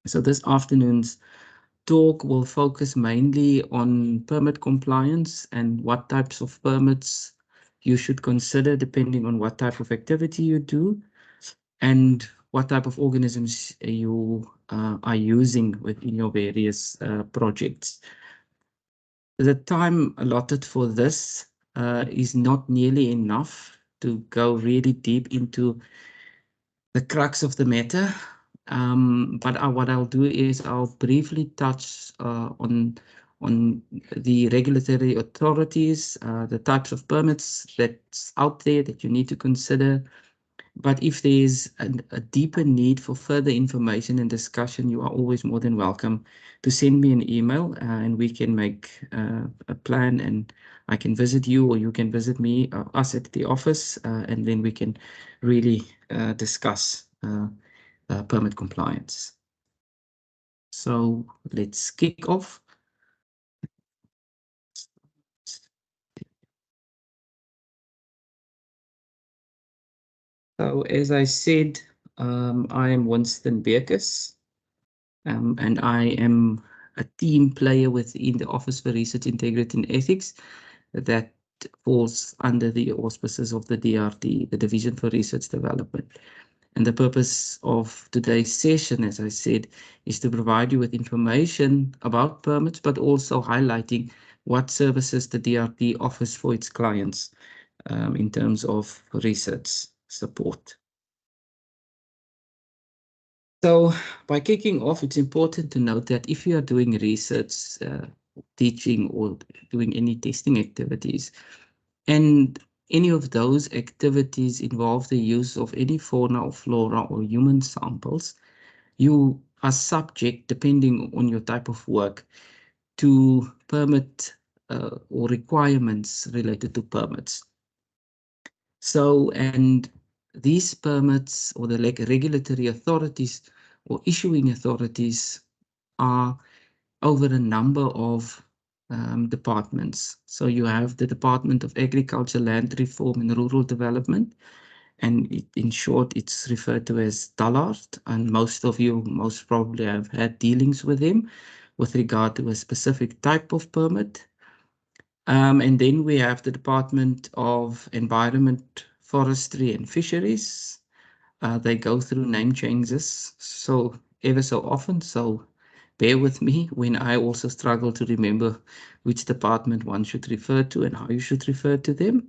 So this afternoon's talk will focus mainly on permit compliance and what types of permits you should consider depending on what type of activity you do and what type of organisms you are using within your various projects. The time allotted for this is not nearly enough to go really deep into the crux of the matter. But what I'll do is I'll briefly touch on the regulatory authorities, the types of permits that's out there that you need to consider. But if there's a deeper need for further information and discussion, you are always more than welcome to send me an email and we can make a plan, and I can visit you or you can visit me, us at the office, and then we can really discuss permit compliance. So let's kick off. So as I said, I am Winston Beukes, and I am a team player within the Office for Research Integrity and Ethics that falls under the auspices of the DRD, the Division for Research Development. And the purpose of today's session, as I said, is to provide you with information about permits, but also highlighting what services the DRD offers for its clients in terms of research support. So by kicking off, it's important to note that if you are doing research, teaching, or doing any testing activities, and any of those activities involve the use of any fauna or flora or human samples, you are subject, depending on your type of work, to permit or requirements related to permits. So, and these permits or the regulatory authorities or issuing authorities are over a number of departments. So you have the Department of Agriculture, Land Reform and Rural Development, and in short, it's referred to as DALRD, and most of you most probably have had dealings with them with regard to a specific type of permit. And then we have the Department of Environment, Forestry and Fisheries. They go through name changes so ever so often, so bear with me when I also struggle to remember which department one should refer to and how you should refer to them.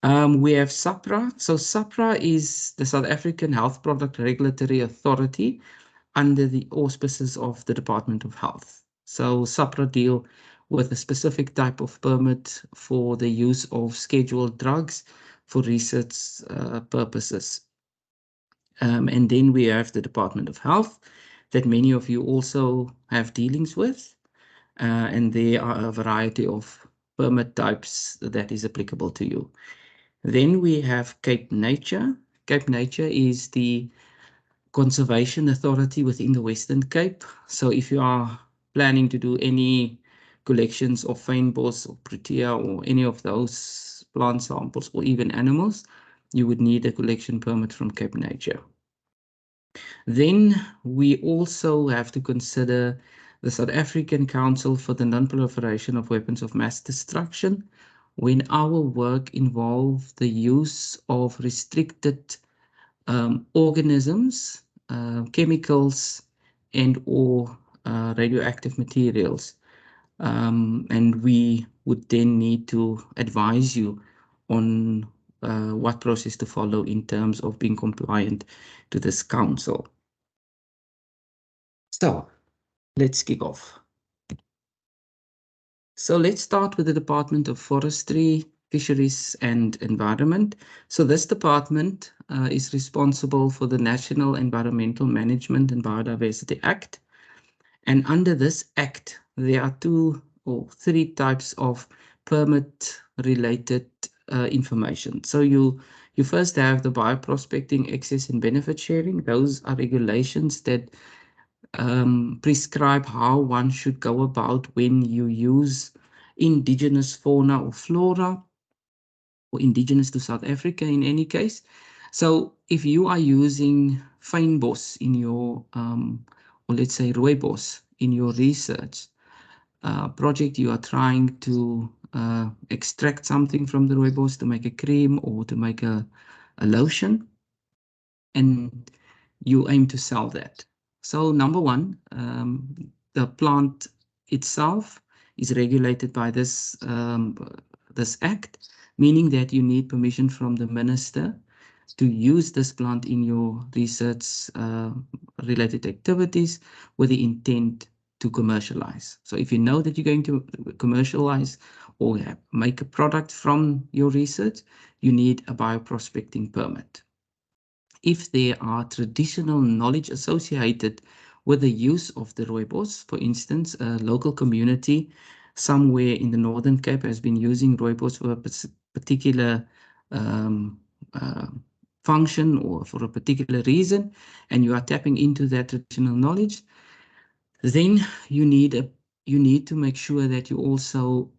We have SAPRA. So SAPRA is the South African Health Product Regulatory Authority under the auspices of the Department of Health. So SAPRA deal with a specific type of permit for the use of scheduled drugs for research purposes. And then we have the Department of Health that many of you also have dealings with. And there are a variety of permit types that is applicable to you. Then we have Cape Nature. Cape Nature is the conservation authority within the Western Cape. So if you are planning to do any collections of fynbos or protea or any of those plant samples or even animals, you would need a collection permit from Cape Nature. Then we also have to consider the South African Council for the Non-Proliferation of Weapons of Mass Destruction when our work involved the use of restricted organisms, chemicals, and or radioactive materials. And we would then need to advise you on what process to follow in terms of being compliant to this council. So let's kick off. So let's start with the Department of Forestry, Fisheries and Environment. So this department is responsible for the National Environmental Management and Biodiversity Act. And under this act, there are 2 or 3 types of permit-related information. So you first have the bioprospecting, access and benefit sharing. Those are regulations that prescribe how one should go about when you use indigenous fauna or flora, or indigenous to South Africa in any case. So if you are using fynbos in your or let's say rooibos in your research project, you are trying to extract something from the rooibos to make a cream or to make a lotion, and you aim to sell that. So number one, the plant itself is regulated by this act, meaning that you need permission from the minister to use this plant in your research related activities with the intent to commercialize. So if you know that you're going to commercialize or make a product from your research, you need a bioprospecting permit. If there are traditional knowledge associated with the use of the rooibos, for instance, a local community somewhere in the Northern Cape has been using rooibos for a particular um, uh, function or for a particular reason, and you are tapping into that traditional knowledge, then you need to make sure that you also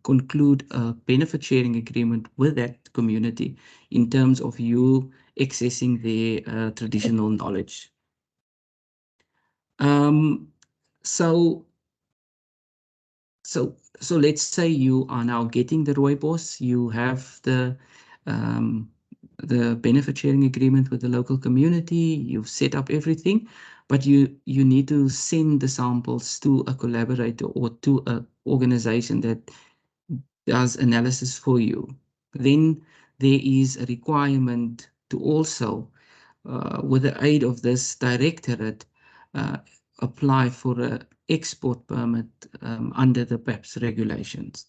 conclude a benefit sharing agreement with that community in terms of you accessing their traditional knowledge. Um, so so let's say you are now getting the rooibos, you have um, the benefit sharing agreement with the local community, you've set up everything, but you need to send the samples to a collaborator or to an organization that does analysis for you. Then there is a requirement to also, with the aid of this directorate, uh, apply for an export permit under the PEPS regulations.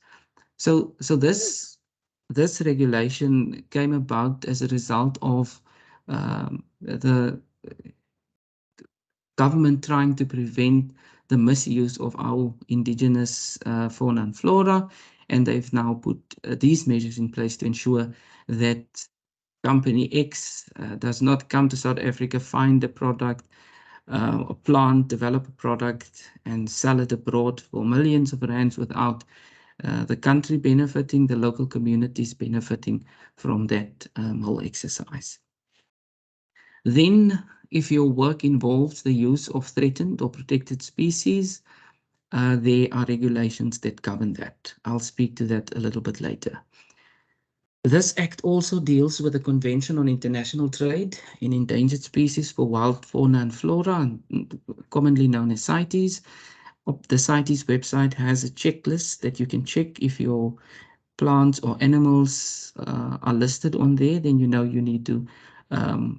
So this regulation came about as a result of the government trying to prevent the misuse of our indigenous fauna and flora, and they've now put these measures in place to ensure that company X does not come to South Africa, find a product, a plant, develop a product, and sell it abroad for millions of rands without the country benefiting, the local communities benefiting from that whole exercise. Then, if your work involves the use of threatened or protected species, there are regulations that govern that. I'll speak to that a little bit later. This act also deals with the Convention on International Trade in Endangered Species for Wild Fauna and Flora, commonly known as CITES. The CITES website has a checklist that you can check. If your plants or animals are listed on there, then you know you need to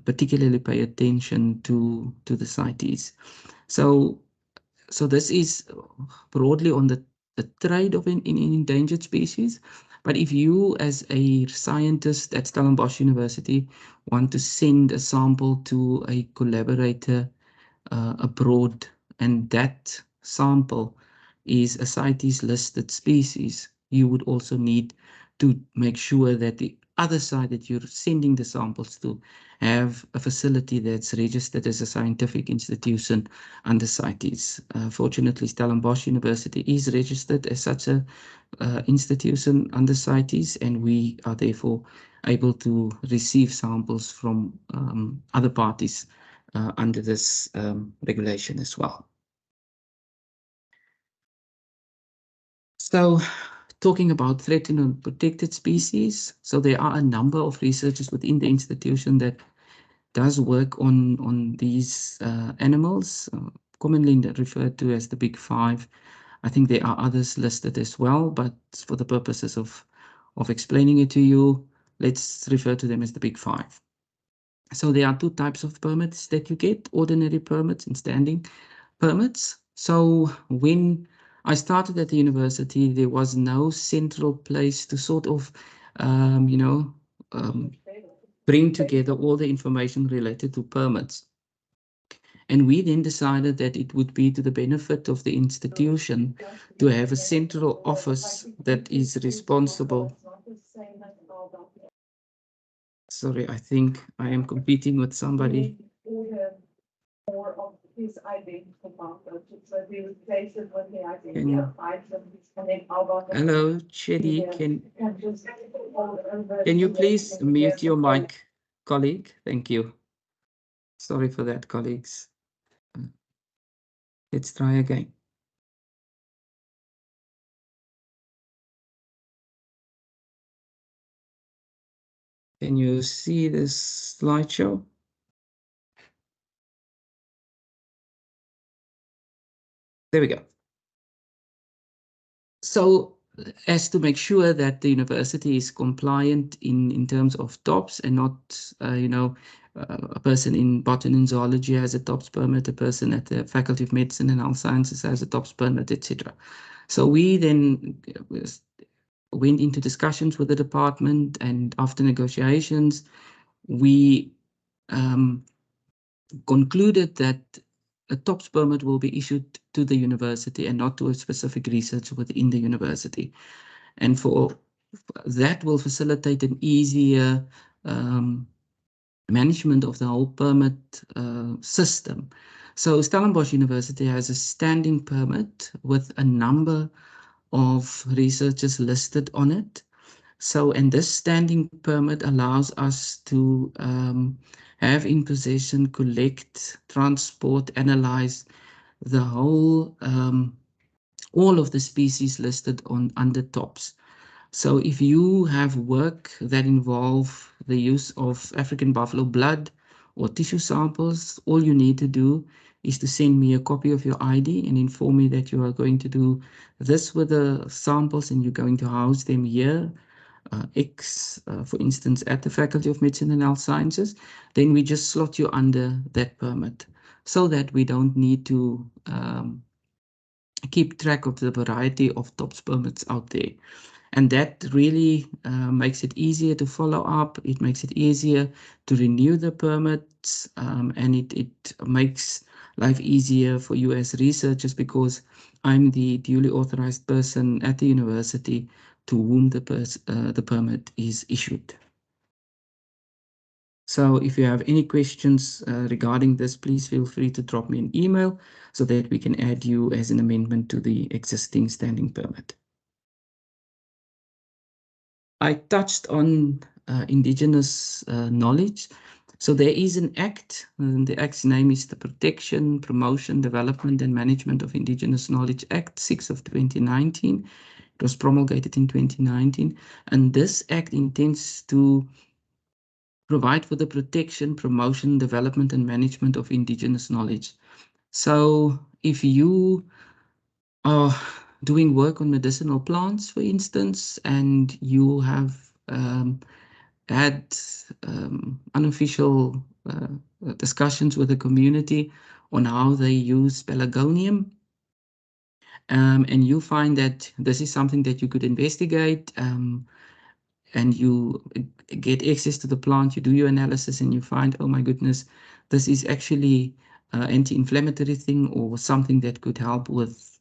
particularly pay attention to the CITES. So this is broadly on the trade of in endangered species. But if you, as a scientist at Stellenbosch University, want to send a sample to a collaborator abroad, and that sample is a CITES listed species, you would also need to make sure that the other side that you're sending the samples to have a facility that's registered as a scientific institution under CITES. Fortunately, Stellenbosch University is registered as such a institution under CITES, and we are therefore able to receive samples from other parties under this regulation as well. So, talking about threatened and protected species, so there are a number of researchers within the institution that does work on these animals, commonly referred to as the Big Five. I think there are others listed as well, but for the purposes of explaining it to you, let's refer to them as the Big Five. So there are two types of permits that you get: ordinary permits and standing permits. So when I started at the university, there was no central place to sort of, um, bring together all the information related to permits. And we then decided that it would be to the benefit of the institution to have a central office that is responsible. Sorry, I think I am competing with somebody. Hello, Chedi, can you please mute your mic, colleague? Thank you. Sorry for that, colleagues. Let's try again. Can you see this slideshow? There we go. So as to make sure that the university is compliant in terms of TOPS and not, a person in botany and zoology has a TOPS permit, a person at the Faculty of Medicine and Health Sciences has a TOPS permit, etc. So we then went into discussions with the department, and after negotiations, we concluded that a TOPS permit will be issued to the university and not to a specific research within the university. And for that will facilitate an easier management of the whole permit system. So Stellenbosch University has a standing permit with a number of researchers listed on it. So, and this standing permit allows us to have in possession, collect, transport, analyze the whole, all of the species listed on under TOPS. So if you have work that involve the use of African buffalo blood or tissue samples, all you need to do is to send me a copy of your ID and inform me that you are going to do this with the samples and you're going to house them here, X, for instance, at the Faculty of Medicine and Health Sciences, then we just slot you under that permit so that we don't need to keep track of the variety of TOPS permits out there. And that really makes it easier to follow up. It makes it easier to renew the permits, and it makes life easier for you as researchers because I'm the duly authorized person at the university to whom the permit is issued. So if you have any questions regarding this, please feel free to drop me an email so that we can add you as an amendment to the existing standing permit. I touched on indigenous knowledge. So there is an act, and the act's name is the Protection, Promotion, Development and Management of Indigenous Knowledge Act 6 of 2019. It was promulgated in 2019, and this act intends to provide for the protection, promotion, development and management of indigenous knowledge. So if you are doing work on medicinal plants, for instance, and you have had unofficial discussions with the community on how they use pelargonium, and you find that this is something that you could investigate, and you get access to the plant, you do your analysis, and you find, oh my goodness, this is actually an anti-inflammatory thing or something that could help with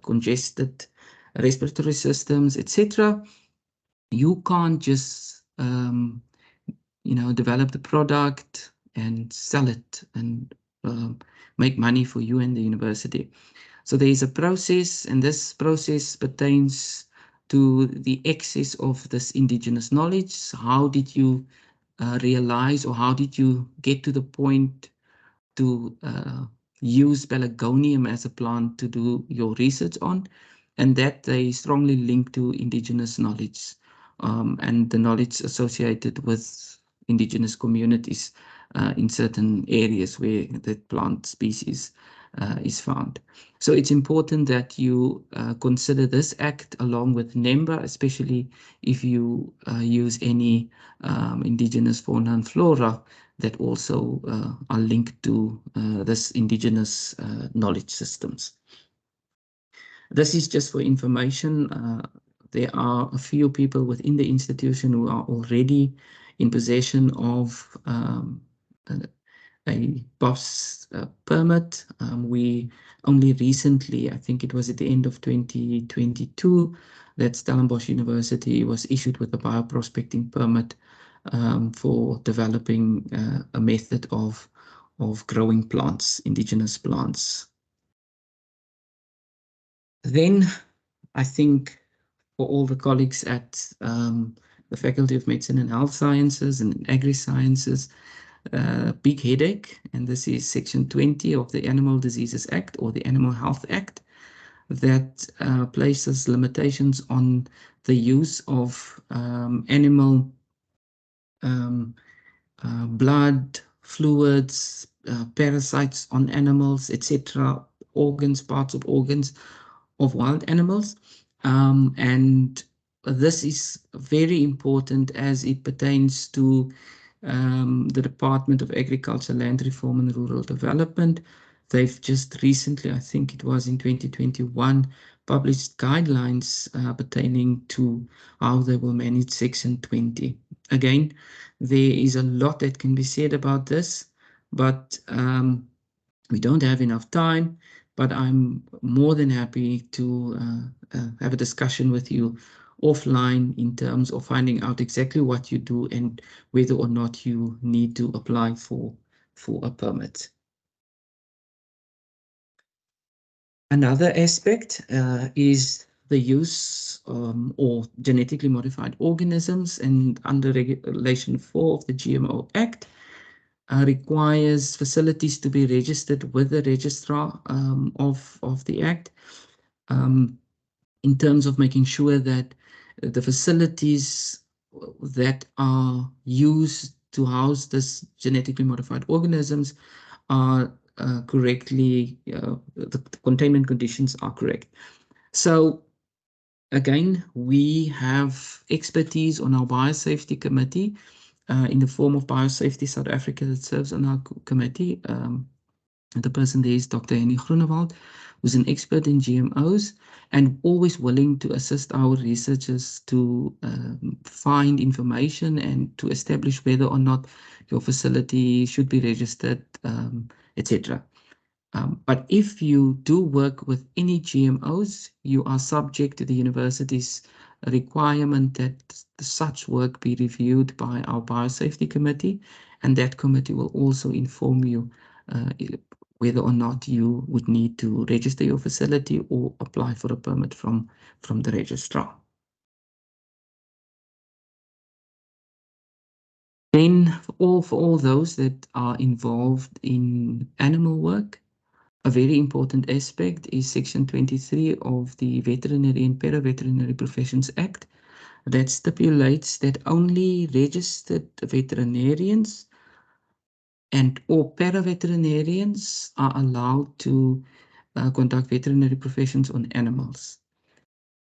congested respiratory systems, etc. You can't just develop the product and sell it and make money for you and the university. So there is a process, and this process pertains to the access of this indigenous knowledge. How did you realize, or how did you get to the point to use pelargonium as a plant to do your research on? And that they strongly link to indigenous knowledge and the knowledge associated with indigenous communities in certain areas where that plant species is found. So it's important that you consider this act along with NEMBA, especially if you use any indigenous fauna and flora that also are linked to this indigenous knowledge systems. This is just for information. There are a few people within the institution who are already in possession of a BOS permit. We only recently, I think it was at the end of 2022, that Stellenbosch University was issued with a bioprospecting permit for developing a method of growing plants, indigenous plants. Then I think for all the colleagues at the Faculty of Medicine and Health Sciences and Agri-Sciences, big headache, and this is Section 20 of the Animal Diseases Act or the Animal Health Act that places limitations on the use of animal um, blood, fluids, parasites on animals, etc., organs, parts of organs of wild animals. And this is very important as it pertains to the Department of Agriculture, Land Reform and Rural Development. They've just recently, I think it was in 2021, published guidelines pertaining to how they will manage Section 20. Again, there is a lot that can be said about this, but we don't have enough time. But I'm more than happy to have a discussion with you offline in terms of finding out exactly what you do and whether or not you need to apply for a permit. Another aspect is the use or genetically modified organisms, and under Regulation 4 of the GMO Act, requires facilities to be registered with the registrar of the Act in terms of making sure that the facilities that are used to house this genetically modified organisms are correctly, the containment conditions are correct. So again, we have expertise on our Biosafety Committee in the form of Biosafety South Africa that serves on our committee. The person there is Dr. Henny Groenewald, who's an expert in GMOs and always willing to assist our researchers to find information and to establish whether or not your facility should be registered, etc. But if you do work with any GMOs, you are subject to the university's requirement that such work be reviewed by our Biosafety Committee, and that committee will also inform you whether or not you would need to register your facility or apply for a permit from the registrar. Then for all those that are involved in animal work, a very important aspect is Section 23 of the Veterinary and Paraveterinary Professions Act that stipulates that only registered veterinarians and or paraveterinarians are allowed to conduct veterinary professions on animals.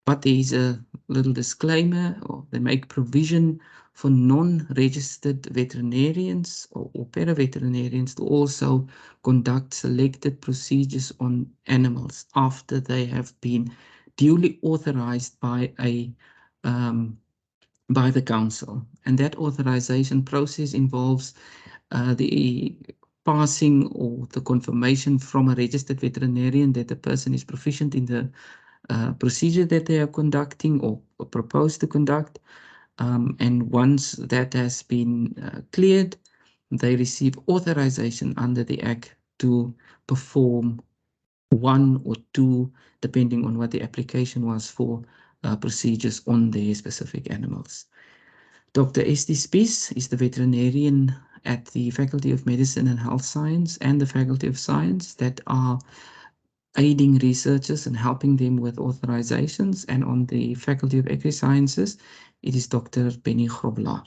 But there is a little disclaimer, or they make provision for non-registered veterinarians or paraveterinarians to also conduct selected procedures on animals after they have been duly authorized by the council. And that authorization process involves the passing or the confirmation from a registered veterinarian that the person is proficient in the procedure that they are conducting or propose to conduct. And once that has been cleared, they receive authorization under the Act to perform one or two, depending on what the application was for, procedures on their specific animals. Dr. Esti Spies is the veterinarian at the Faculty of Medicine and Health Science and the Faculty of Science that are aiding researchers and helping them with authorizations. And on the Faculty of Agri-Sciences, it is Dr. Benny Grobelaar.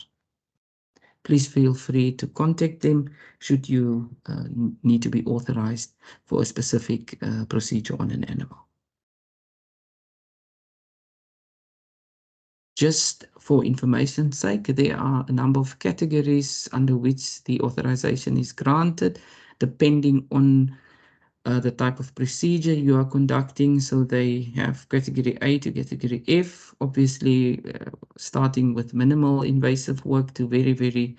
Please feel free to contact them should you need to be authorized for a specific procedure on an animal. Just for information's sake, there are a number of categories under which the authorization is granted, depending on the type of procedure you are conducting. So they have category A to category F, obviously starting with minimal invasive work to very, very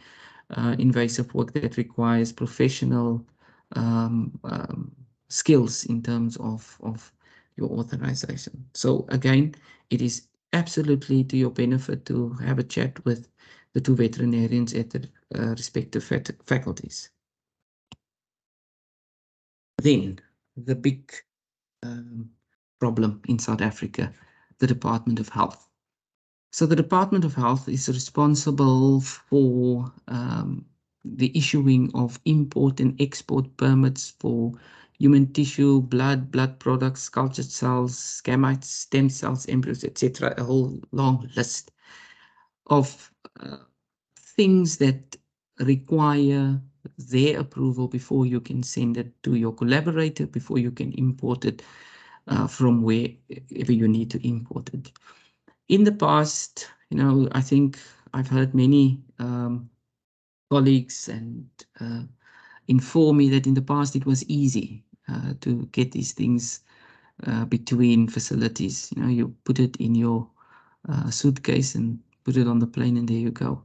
invasive work that requires professional skills in terms of your authorization. So again, it is absolutely to your benefit to have a chat with the two veterinarians at the respective faculties. Then the big problem in South Africa, the Department of Health. So the Department of Health is responsible for the issuing of import and export permits for human tissue, blood products, cultured cells, gametes, stem cells, embryos, etc. A whole long list of things that require their approval before you can send it to your collaborator, before you can import it from wherever you need to import it. In the past, I think I've heard many colleagues and inform me that in the past it was easy to get these things between facilities. You put it in your suitcase and put it on the plane, and there you go.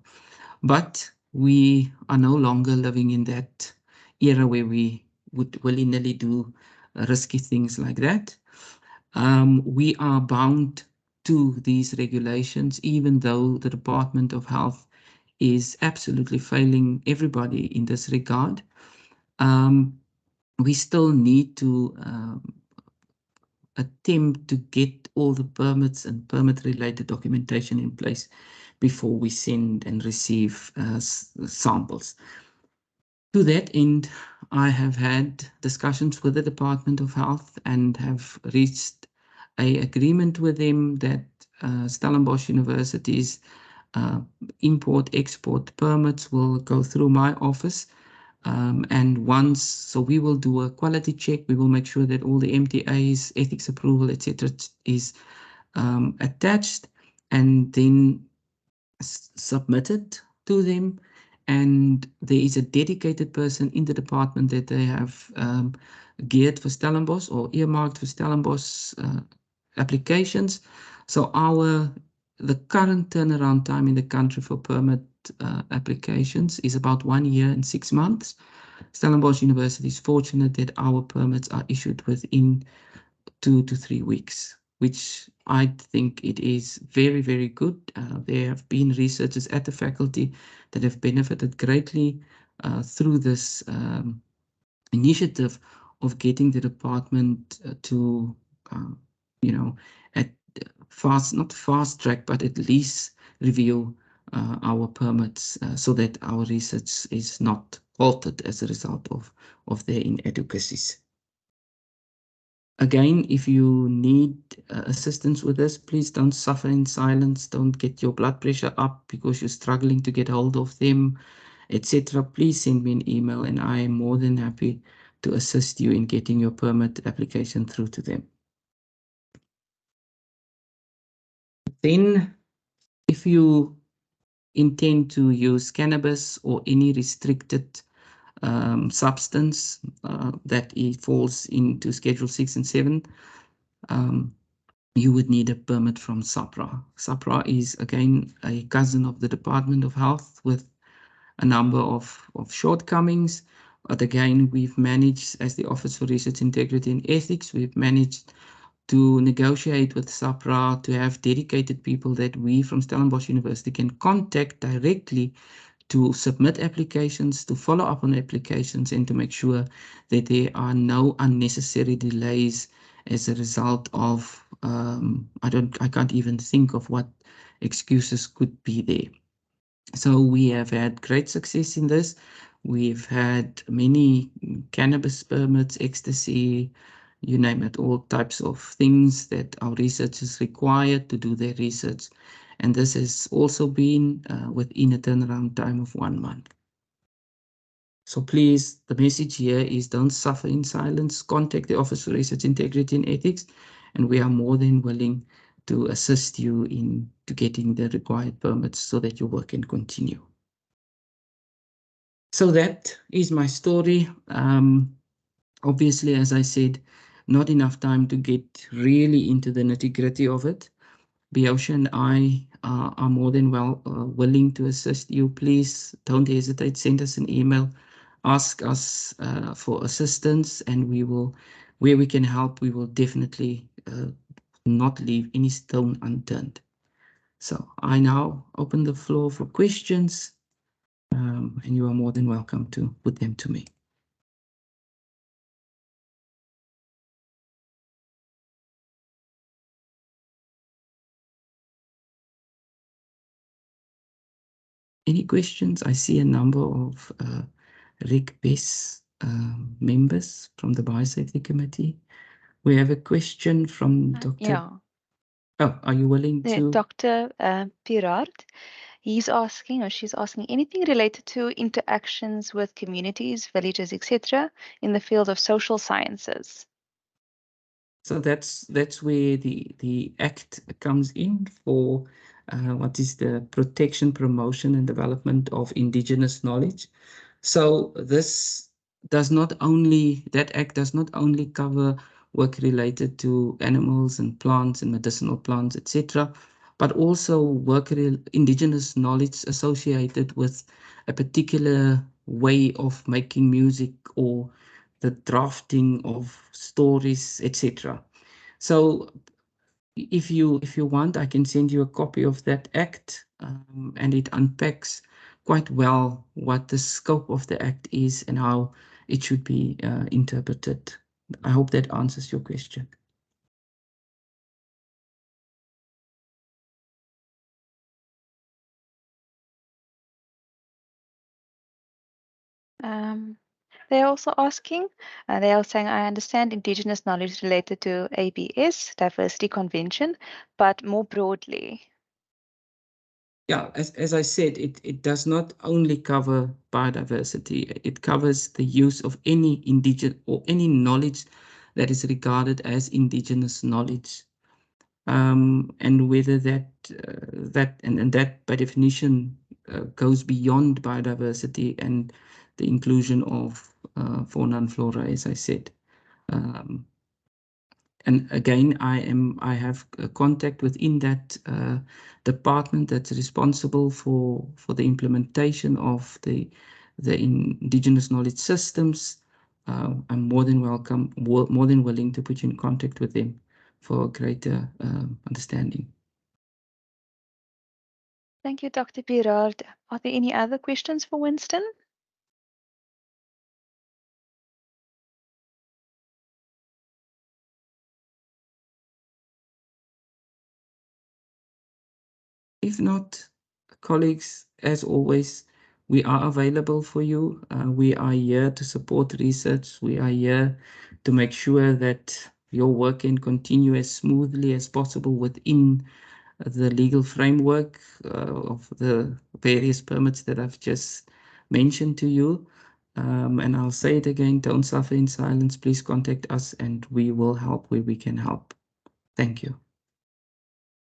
But we are no longer living in that era where we would willy-nilly do risky things like that. We are bound to these regulations, even though the Department of Health is absolutely failing everybody in this regard. We still need to attempt to get all the permits and permit-related documentation in place before we send and receive samples. To that end, I have had discussions with the Department of Health and have reached an agreement with them that Stellenbosch University's import-export permits will go through my office. So we will do a quality check. We will make sure that all the MTAs, ethics approval, etc., is attached and then submitted to them. And there is a dedicated person in the department that they have geared for Stellenbosch or earmarked for Stellenbosch applications. So the current turnaround time in the country for permit applications is about 1 year and 6 months. Stellenbosch University is fortunate that our permits are issued within 2 to 3 weeks, which I think it is very, very good. There have been researchers at the faculty that have benefited greatly through this initiative of getting the department to, at not fast track, but at least review our permits so that our research is not halted as a result of their inadequacies. Again, if you need assistance with this, please don't suffer in silence. Don't get your blood pressure up because you're struggling to get hold of them, etc. Please send me an email and I am more than happy to assist you in getting your permit application through to them. Then, if you intend to use cannabis or any restricted substance that falls into Schedule 6 and 7, you would need a permit from SAPRA. SAPRA is, again, a cousin of the Department of Health with a number of shortcomings. But again, we've managed, as the Office for Research Integrity and Ethics, we've managed to negotiate with SAPRA to have dedicated people that we from Stellenbosch University can contact directly to submit applications, to follow up on applications, and to make sure that there are no unnecessary delays as a result of, I can't even think of what excuses could be there. So we have had great success in this. We've had many cannabis permits, ecstasy, you name it, all types of things that our researchers require to do their research. And this has also been within a turnaround time of 1 month. So please, the message here is don't suffer in silence. Contact the Office for Research Integrity and Ethics, and we are more than willing to assist you in getting the required permits so that your work can continue. So that is my story. Obviously, as I said, not enough time to get really into the nitty-gritty of it. Biosha and I are more than willing to assist you. Please don't hesitate. Send us an email. Ask us for assistance, and where we can help, we will definitely not leave any stone unturned. So I now open the floor for questions, and you are more than welcome to put them to me. Any questions? I see a number of Reg BES members from the Biosafety Committee. We have a question from Dr. Yeah. Oh, are you willing to? Dr. Pirard, he's asking, or she's asking, anything related to interactions with communities, villages, etc., in the field of social sciences? So that's where the Act comes in for what is the protection, promotion, and development of indigenous knowledge. So this does not only, that Act does not only cover work related to animals and plants and medicinal plants, etc., but also indigenous knowledge associated with a particular way of making music or the drafting of stories, etc. So if you want, I can send you a copy of that Act, and it unpacks quite well what the scope of the Act is and how it should be interpreted. I hope that answers your question. They're also asking, they are saying, I understand Indigenous knowledge related to ABS, Diversity Convention, but more broadly. Yeah, as I said, it does not only cover biodiversity, it covers the use of any indigenous or any knowledge that is regarded as indigenous knowledge. And whether that by definition goes beyond biodiversity and the inclusion of fauna and flora, as I said. Um, and again, I have a contact within that department that's responsible for the implementation of the indigenous knowledge systems. I'm more than willing to put you in contact with them for greater understanding. Thank you, Dr. Pirard. Are there any other questions for Winston? If not, colleagues, as always, we are available for you. We are here to support research. We are here to make sure that your work can continue as smoothly as possible within the legal framework of the various permits that I've just mentioned to you. And I'll say it again, don't suffer in silence. Please contact us and we will help where we can help. Thank you.